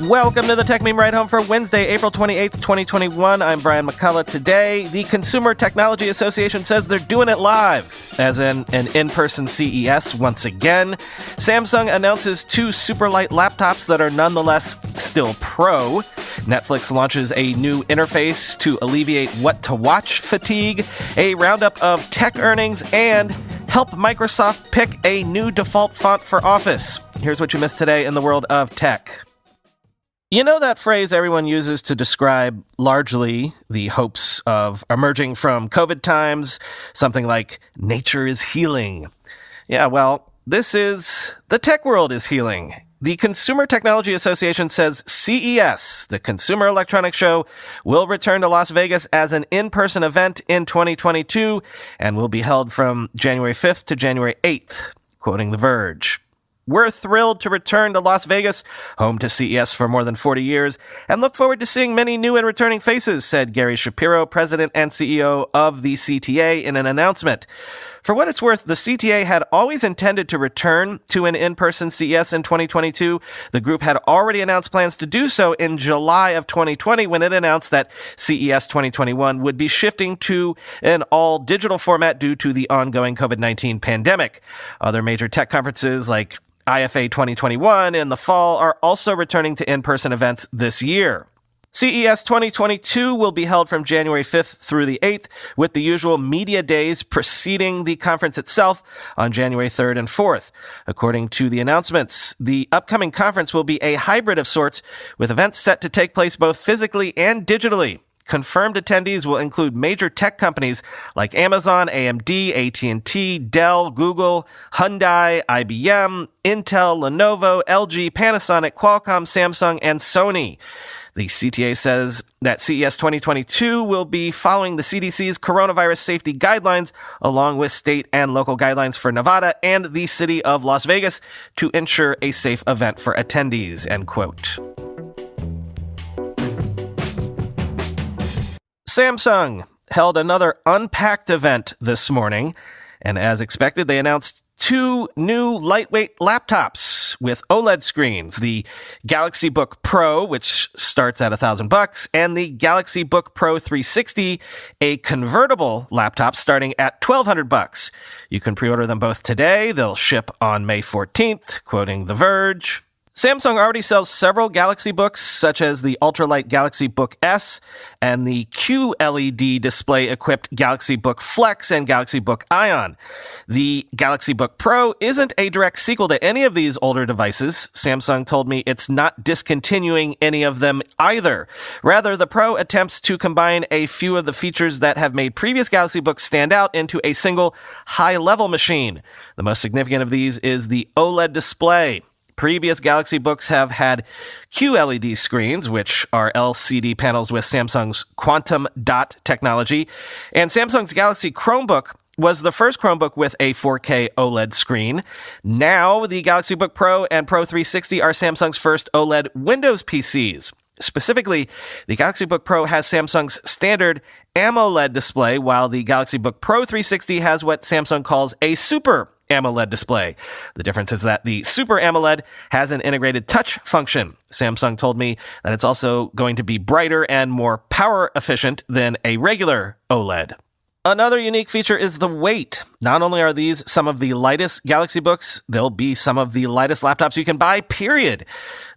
Welcome to the Tech Meme Ride Home for Wednesday, April 28th, 2021. I'm Brian McCullough. Today, the Consumer Technology Association says they're doing it live, as in an in-person CES once again. Samsung announces two superlight laptops that are nonetheless still pro. Netflix launches a new interface to alleviate what-to-watch fatigue, a roundup of tech earnings, and help Microsoft pick a new default font for Office. Here's what you missed today in the world of tech. You know that phrase everyone uses to describe largely the hopes of emerging from COVID times? Something like, nature is healing. Yeah, well, this is the tech world is healing. The Consumer Technology Association says CES, the Consumer Electronics Show, will return to Las Vegas as an in-person event in 2022 and will be held from January 5th to January 8th, quoting The Verge. We're thrilled to return to Las Vegas, home to CES for more than 40 years, and look forward to seeing many new and returning faces, said Gary Shapiro, president and CEO of the CTA, in an announcement. For what it's worth, the CTA had always intended to return to an in-person CES in 2022. The group had already announced plans to do so in July of 2020 when it announced that CES 2021 would be shifting to an all-digital format due to the ongoing COVID-19 pandemic. Other major tech conferences like IFA 2021 in the fall are also returning to in-person events this year. CES 2022 will be held from January 5th through the 8th, with the usual media days preceding the conference itself on January 3rd and 4th. According to the announcements, the upcoming conference will be a hybrid of sorts, with events set to take place both physically and digitally. Confirmed attendees will include major tech companies like Amazon, AMD, AT&T, Dell, Google, Hyundai, IBM, Intel, Lenovo, LG, Panasonic, Qualcomm, Samsung, and Sony. The CTA says that CES 2022 will be following the CDC's coronavirus safety guidelines, along with state and local guidelines for Nevada and the city of Las Vegas, to ensure a safe event for attendees, end quote. Samsung held another Unpacked event this morning, and as expected, they announced two new lightweight laptops with OLED screens, the Galaxy Book Pro, which starts at $1,000, and the Galaxy Book Pro 360, a convertible laptop starting at $1,200. You can pre-order them both today. They'll ship on May 14th, quoting The Verge. Samsung already sells several Galaxy Books, such as the ultralight Galaxy Book S and the QLED display-equipped Galaxy Book Flex and Galaxy Book Ion. The Galaxy Book Pro isn't a direct sequel to any of these older devices. Samsung told me it's not discontinuing any of them either. Rather, the Pro attempts to combine a few of the features that have made previous Galaxy Books stand out into a single high-level machine. The most significant of these is the OLED display. Previous Galaxy Books have had QLED screens, which are LCD panels with Samsung's quantum dot technology, and Samsung's Galaxy Chromebook was the first Chromebook with a 4K OLED screen. Now, the Galaxy Book Pro and Pro 360 are Samsung's first OLED Windows PCs. Specifically, the Galaxy Book Pro has Samsung's standard AMOLED display, while the Galaxy Book Pro 360 has what Samsung calls a Super AMOLED display. The difference is that the Super AMOLED has an integrated touch function. Samsung told me that it's also going to be brighter and more power efficient than a regular OLED. Another unique feature is the weight. Not only are these some of the lightest Galaxy Books, they'll be some of the lightest laptops you can buy, period.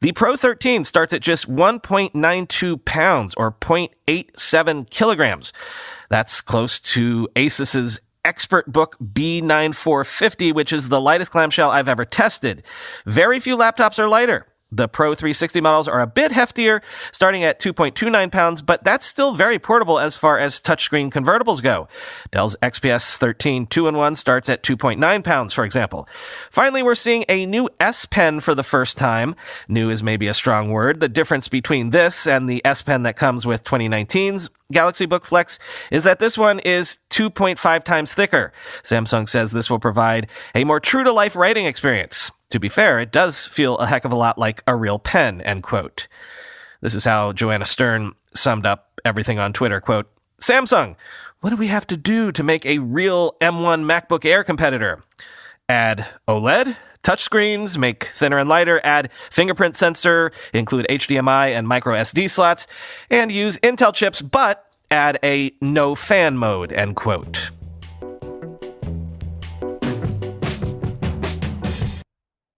The Pro 13 starts at just 1.92 pounds or 0.87 kilograms. That's close to Asus's ExpertBook B9450, which is the lightest clamshell I've ever tested. Very few laptops are lighter. The Pro 360 models are a bit heftier, starting at 2.29 pounds, but that's still very portable as far as touchscreen convertibles go. Dell's XPS 13 2-in-1 starts at 2.9 pounds, for example. Finally, we're seeing a new S Pen for the first time. New is maybe a strong word. The difference between this and the S Pen that comes with 2019's Galaxy Book Flex is that this one is 2.5 times thicker. Samsung says this will provide a more true-to-life writing experience. To be fair, it does feel a heck of a lot like a real pen, end quote. This is how Joanna Stern summed up everything on Twitter, quote, Samsung, what do we have to do to make a real M1 MacBook Air competitor? Add OLED, touchscreens, make thinner and lighter, add fingerprint sensor, include HDMI and micro SD slots, and use Intel chips, but add a no fan mode, end quote.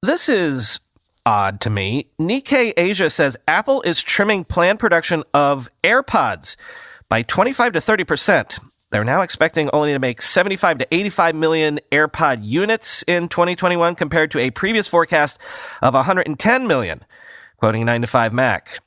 This is odd to me. Nikkei Asia says Apple is trimming planned production of AirPods by 25 to 30%. They're now expecting only to make 75 to 85 million AirPod units in 2021 compared to a previous forecast of 110 million, quoting 9 to 5 Mac.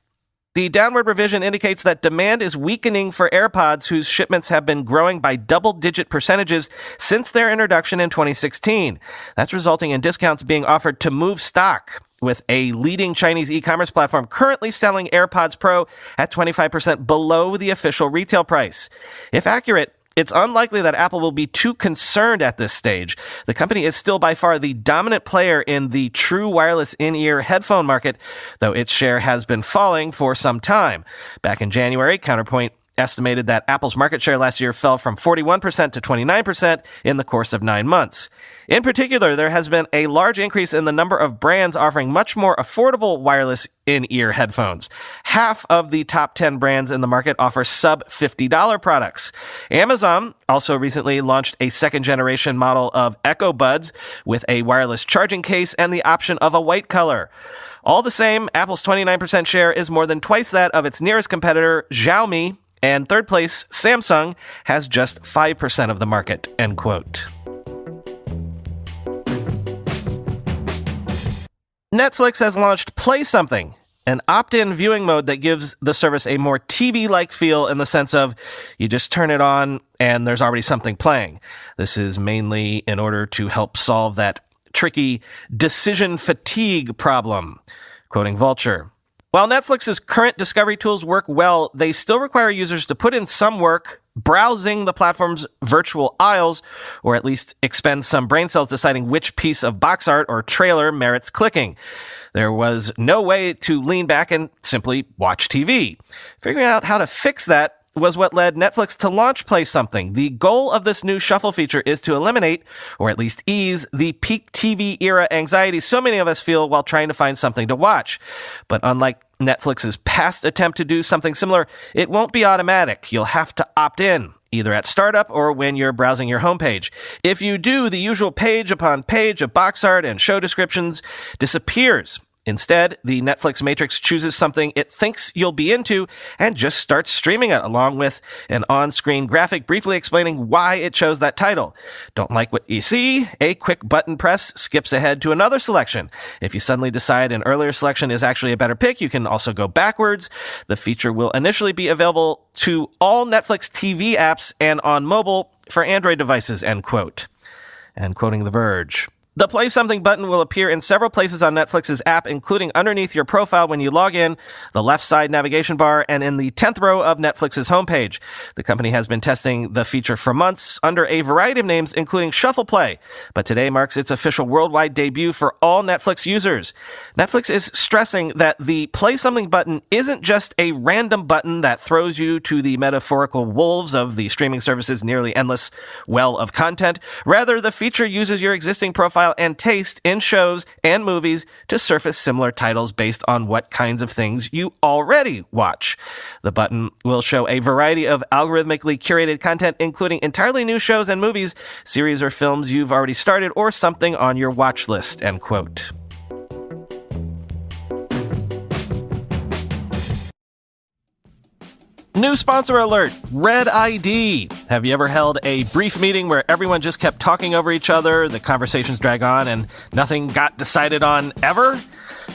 The downward revision indicates that demand is weakening for AirPods, whose shipments have been growing by double-digit percentages since their introduction in 2016. That's resulting in discounts being offered to move stock, with a leading Chinese e-commerce platform currently selling AirPods Pro at 25% below the official retail price. If accurate, it's unlikely that Apple will be too concerned at this stage. The company is still by far the dominant player in the true wireless in-ear headphone market, though its share has been falling for some time. Back in January, Counterpoint estimated that Apple's market share last year fell from 41% to 29% in the course of 9 months. In particular, there has been a large increase in the number of brands offering much more affordable wireless in-ear headphones. Half of the top 10 brands in the market offer sub-$50 products. Amazon also recently launched a second-generation model of Echo Buds with a wireless charging case and the option of a white color. All the same, Apple's 29% share is more than twice that of its nearest competitor, Xiaomi, and third place, Samsung, has just 5% of the market, end quote. Netflix has launched Play Something, an opt-in viewing mode that gives the service a more TV-like feel in the sense of you just turn it on and there's already something playing. This is mainly in order to help solve that tricky decision fatigue problem, quoting Vulture. While Netflix's current discovery tools work well, they still require users to put in some work browsing the platform's virtual aisles, or at least expend some brain cells deciding which piece of box art or trailer merits clicking. There was no way to lean back and simply watch TV. Figuring out how to fix that was what led Netflix to launch Play Something. The goal of this new shuffle feature is to eliminate, or at least ease, the peak TV era anxiety so many of us feel while trying to find something to watch. But unlike Netflix's past attempt to do something similar, it won't be automatic. You'll have to opt in, either at startup or when you're browsing your homepage. If you do, the usual page upon page of box art and show descriptions disappears. Instead, the Netflix matrix chooses something it thinks you'll be into and just starts streaming it, along with an on-screen graphic briefly explaining why it chose that title. Don't like what you see? A quick button press skips ahead to another selection. If you suddenly decide an earlier selection is actually a better pick, you can also go backwards. The feature will initially be available to all Netflix TV apps and on mobile for Android devices, end quote. And quoting The Verge. The Play Something button will appear in several places on Netflix's app, including underneath your profile when you log in, the left side navigation bar, and in the 10th row of Netflix's homepage. The company has been testing the feature for months under a variety of names, including Shuffle Play, but today marks its official worldwide debut for all Netflix users. Netflix is stressing that the Play Something button isn't just a random button that throws you to the metaphorical wolves of the streaming service's nearly endless well of content. Rather, the feature uses your existing profile and taste in shows and movies to surface similar titles based on what kinds of things you already watch. The button will show a variety of algorithmically curated content, including entirely new shows and movies, series or films you've already started, or something on your watch list, end quote. New sponsor alert, Red ID. Have you ever held a brief meeting where everyone just kept talking over each other, the conversations drag on, and nothing got decided on ever?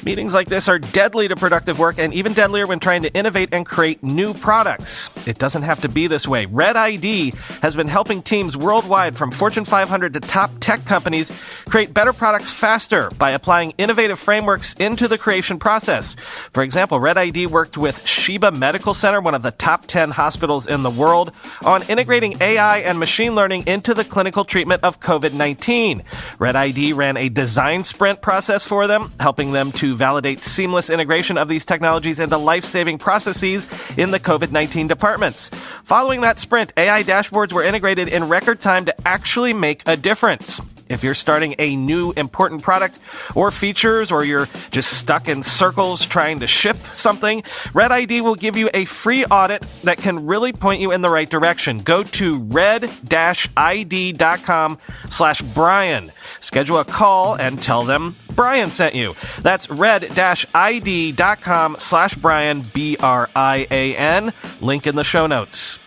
Meetings like this are deadly to productive work and even deadlier when trying to innovate and create new products. It doesn't have to be this way. Red ID has been helping teams worldwide from Fortune 500 to top tech companies create better products faster by applying innovative frameworks into the creation process. For example, Red ID worked with Sheba Medical Center, one of the top 10 hospitals in the world, on integrating AI and machine learning into the clinical treatment of COVID-19. Red ID ran a design sprint process for them, helping them to validate seamless integration of these technologies into life-saving processes in the COVID-19 departments. Following that sprint, AI dashboards were integrated in record time to actually make a difference. If you're starting a new important product or features, or you're just stuck in circles trying to ship something, Red ID will give you a free audit that can really point you in the right direction. Go to red-id.com/Brian. Schedule a call and tell them Brian sent you. That's red-id.com/Brian, Brian. Link in the show notes.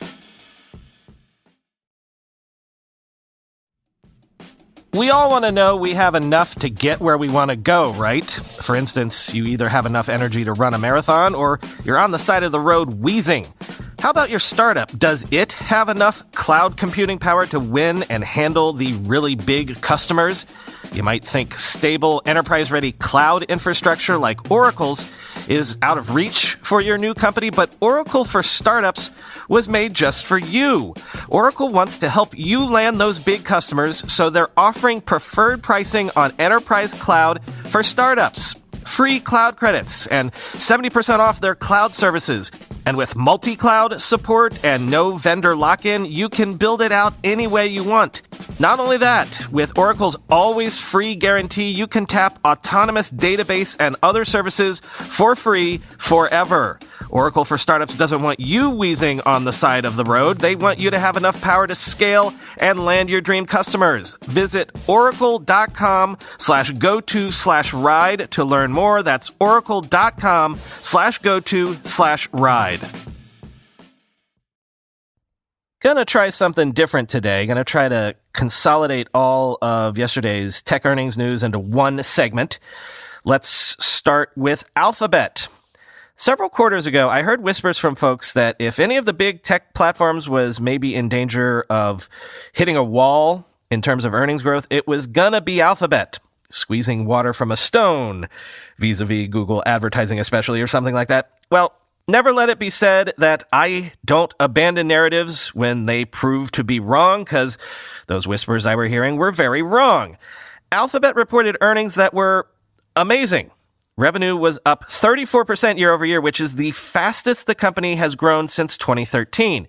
We all want to know we have enough to get where we want to go, right? For instance, you either have enough energy to run a marathon or you're on the side of the road wheezing. How about your startup? Does it have enough cloud computing power to win and handle the really big customers? You might think stable, enterprise-ready cloud infrastructure like Oracle's is out of reach for your new company, but Oracle for Startups was made just for you. Oracle wants to help you land those big customers, so they're offering preferred pricing on enterprise cloud for startups. Free cloud credits and 70% off their cloud services. And with multi-cloud support and no vendor lock-in, you can build it out any way you want. Not only that, with Oracle's always free guarantee, you can tap autonomous database and other services for free forever. Oracle for Startups doesn't want you wheezing on the side of the road. They want you to have enough power to scale and land your dream customers. Visit oracle.com/go-to/ride to learn more. That's oracle.com/go-to/ride. Gonna try something different today. Gonna try to consolidate all of yesterday's tech earnings news into one segment. Let's start with Alphabet. Several quarters ago, I heard whispers from folks that if any of the big tech platforms was maybe in danger of hitting a wall in terms of earnings growth, it was gonna be Alphabet, squeezing water from a stone, vis-a-vis Google advertising especially, or something like that. Well, never let it be said that I don't abandon narratives when they prove to be wrong, because those whispers I were hearing were very wrong. Alphabet reported earnings that were amazing. Revenue was up 34% year over year, which is the fastest the company has grown since 2013.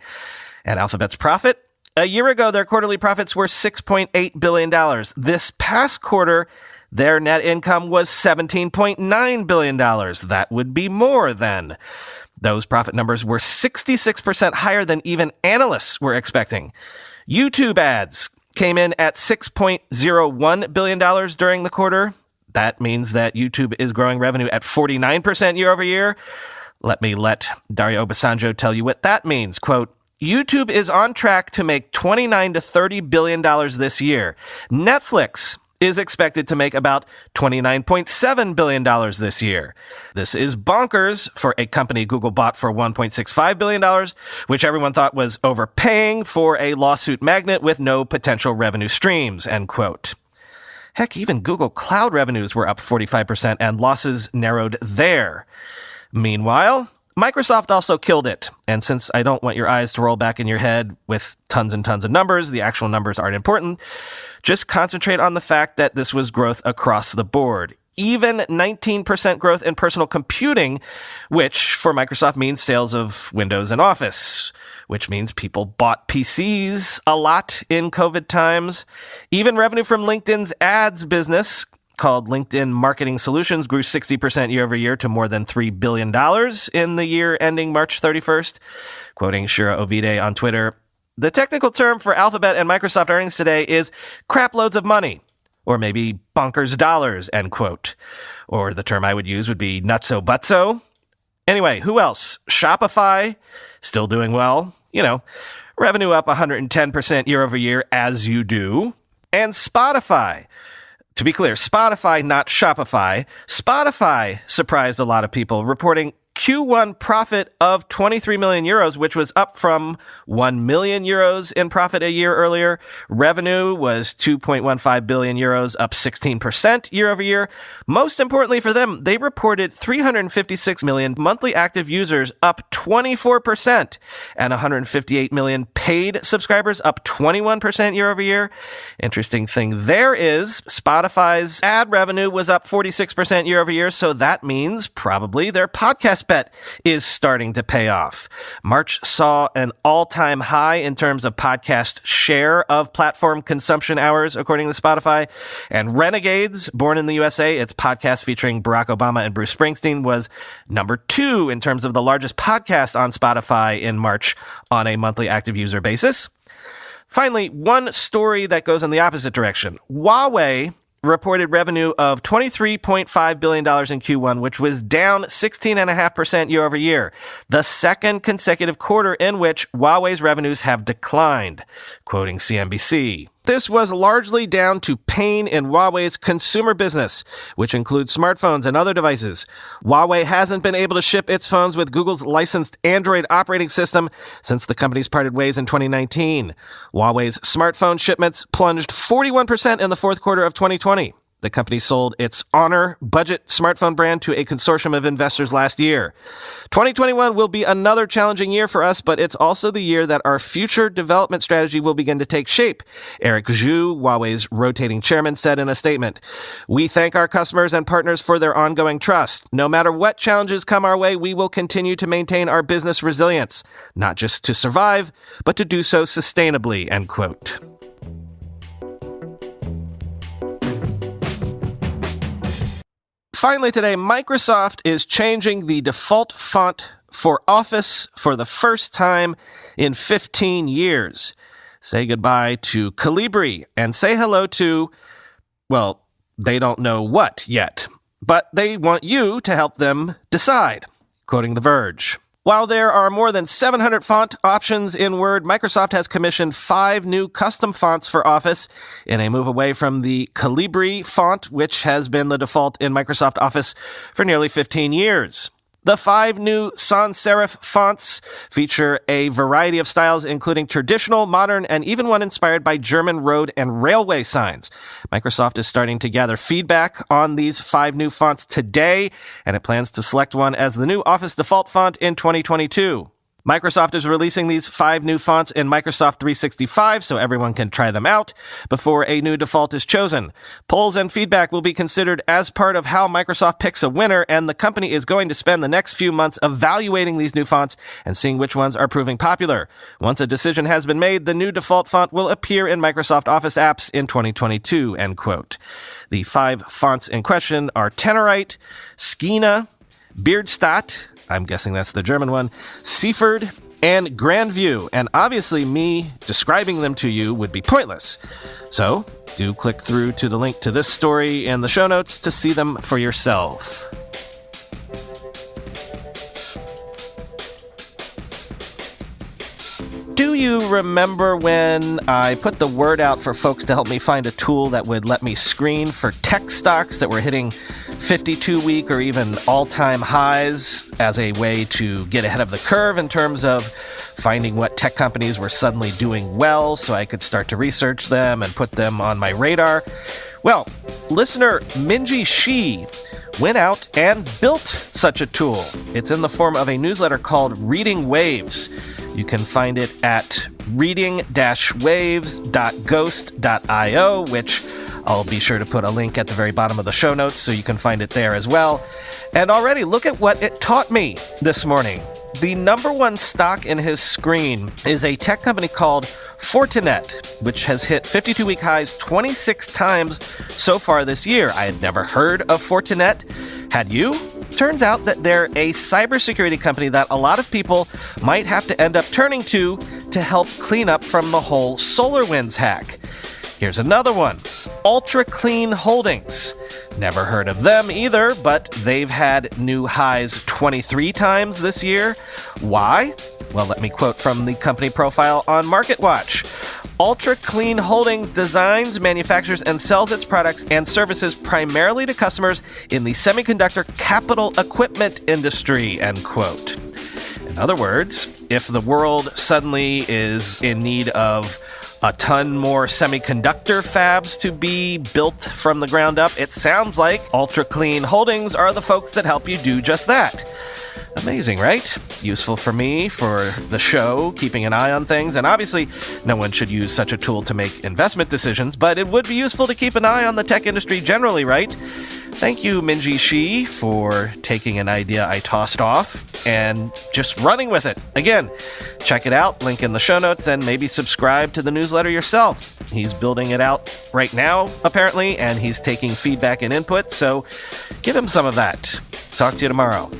And Alphabet's profit? A year ago, their quarterly profits were $6.8 billion. This past quarter, their net income was $17.9 billion. That would be more then. Those profit numbers were 66% higher than even analysts were expecting. YouTube ads came in at $6.01 billion during the quarter. That means that YouTube is growing revenue at 49% year over year. Let Dario Obasanjo tell you what that means. Quote, YouTube is on track to make $29 to $30 billion this year. Netflix is expected to make about $29.7 billion this year. This is bonkers for a company Google bought for $1.65 billion, which everyone thought was overpaying for a lawsuit magnet with no potential revenue streams, end quote. Heck, even Google Cloud revenues were up 45% and losses narrowed there. Meanwhile, Microsoft also killed it. And since I don't want your eyes to roll back in your head with tons and tons of numbers, the actual numbers aren't important. Just concentrate on the fact that this was growth across the board. Even 19% growth in personal computing, which for Microsoft means sales of Windows and Office, which means people bought PCs a lot in COVID times. Even revenue from LinkedIn's ads business, called LinkedIn Marketing Solutions, grew 60% year over year to more than $3 billion in the year ending March 31st. Quoting Shira Ovide on Twitter, the technical term for Alphabet and Microsoft earnings today is crap loads of money, or maybe bonkers dollars, end quote. Or the term I would use would be nutso butso. Anyway, who else? Shopify, still doing well. Revenue up 110% year over year, as you do. And Spotify. To be clear, Spotify, not Shopify. Spotify surprised a lot of people, reporting Q1 profit of 23 million euros, which was up from 1 million euros in profit a year earlier. Revenue was 2.15 billion euros, up 16% year over year. Most importantly for them, they reported 356 million monthly active users, up 24%, and 158 million paid subscribers, up 21% year over year. Interesting thing there is Spotify's ad revenue was up 46% year over year, so that means probably their podcast best bet is starting to pay off. March saw an all-time high in terms of podcast share of platform consumption hours, according to Spotify. And Renegades, born in the USA, its podcast featuring Barack Obama and Bruce Springsteen, was number 2 in terms of the largest podcast on Spotify in March on a monthly active user basis. Finally, one story that goes in the opposite direction. Huawei reported revenue of $23.5 billion in Q1, which was down 16.5% year over year, the second consecutive quarter in which Huawei's revenues have declined, quoting CNBC. This was largely down to pain in Huawei's consumer business, which includes smartphones and other devices. Huawei hasn't been able to ship its phones with Google's licensed Android operating system since the company's parted ways in 2019. Huawei's smartphone shipments plunged 41% in the fourth quarter of 2020. The company sold its Honor budget smartphone brand to a consortium of investors last year. 2021 will be another challenging year for us, but it's also the year that our future development strategy will begin to take shape, Eric Zhu, Huawei's rotating chairman, said in a statement. We thank our customers and partners for their ongoing trust. No matter what challenges come our way, we will continue to maintain our business resilience, not just to survive, but to do so sustainably, end quote. Finally today, Microsoft is changing the default font for Office for the first time in 15 years. Say goodbye to Calibri and say hello to, well, they don't know what yet, but they want you to help them decide, quoting The Verge. While there are more than 700 font options in Word, Microsoft has commissioned 5 new custom fonts for Office in a move away from the Calibri font, which has been the default in Microsoft Office for nearly 15 years. The 5 new sans serif fonts feature a variety of styles, including traditional, modern, and even one inspired by German road and railway signs. Microsoft is starting to gather feedback on these 5 new fonts today, and it plans to select one as the new Office default font in 2022. Microsoft is releasing these 5 new fonts in Microsoft 365 so everyone can try them out before a new default is chosen. Polls and feedback will be considered as part of how Microsoft picks a winner, and the company is going to spend the next few months evaluating these new fonts and seeing which ones are proving popular. Once a decision has been made, the new default font will appear in Microsoft Office apps in 2022, end quote. The 5 fonts in question are Tenorite, Skeena, Beardstadt, I'm guessing that's the German one, Seaford, and Grandview. And obviously me describing them to you would be pointless. So do click through to the link to this story in the show notes to see them for yourself. Do you remember when I put the word out for folks to help me find a tool that would let me screen for tech stocks that were hitting 52-week or even all-time highs as a way to get ahead of the curve in terms of finding what tech companies were suddenly doing well so I could start to research them and put them on my radar? Well, listener Minji Shi went out and built such a tool. It's in the form of a newsletter called Reading Waves. You can find it at reading-waves.ghost.io, which I'll be sure to put a link at the very bottom of the show notes so you can find it there as well. And already, look at what it taught me this morning. The number one stock in his screen is a tech company called Fortinet, which has hit 52-week highs 26 times so far this year. I had never heard of Fortinet. Had you? Turns out that they're a cybersecurity company that a lot of people might have to end up turning to help clean up from the whole SolarWinds hack. Here's another one, Ultra Clean Holdings. Never heard of them either, but they've had new highs 23 times this year. Why? Well, let me quote from the company profile on MarketWatch. Ultra Clean Holdings designs, manufactures, and sells its products and services primarily to customers in the semiconductor capital equipment industry, end quote. In other words, if the world suddenly is in need of a ton more semiconductor fabs to be built from the ground up, it sounds like Ultra Clean Holdings are the folks that help you do just that. Amazing, right? useful for me, for the show, keeping an eye on things, and obviously no one should use such a tool to make investment decisions, but it would be useful to keep an eye on the tech industry generally, right? Thank you, Minji Shi, for taking an idea I tossed off and just running with it. Again, check it out, link in the show notes, and maybe subscribe to the newsletter yourself. He's building it out right now, apparently, and he's taking feedback and input, so give him some of that. Talk to you tomorrow.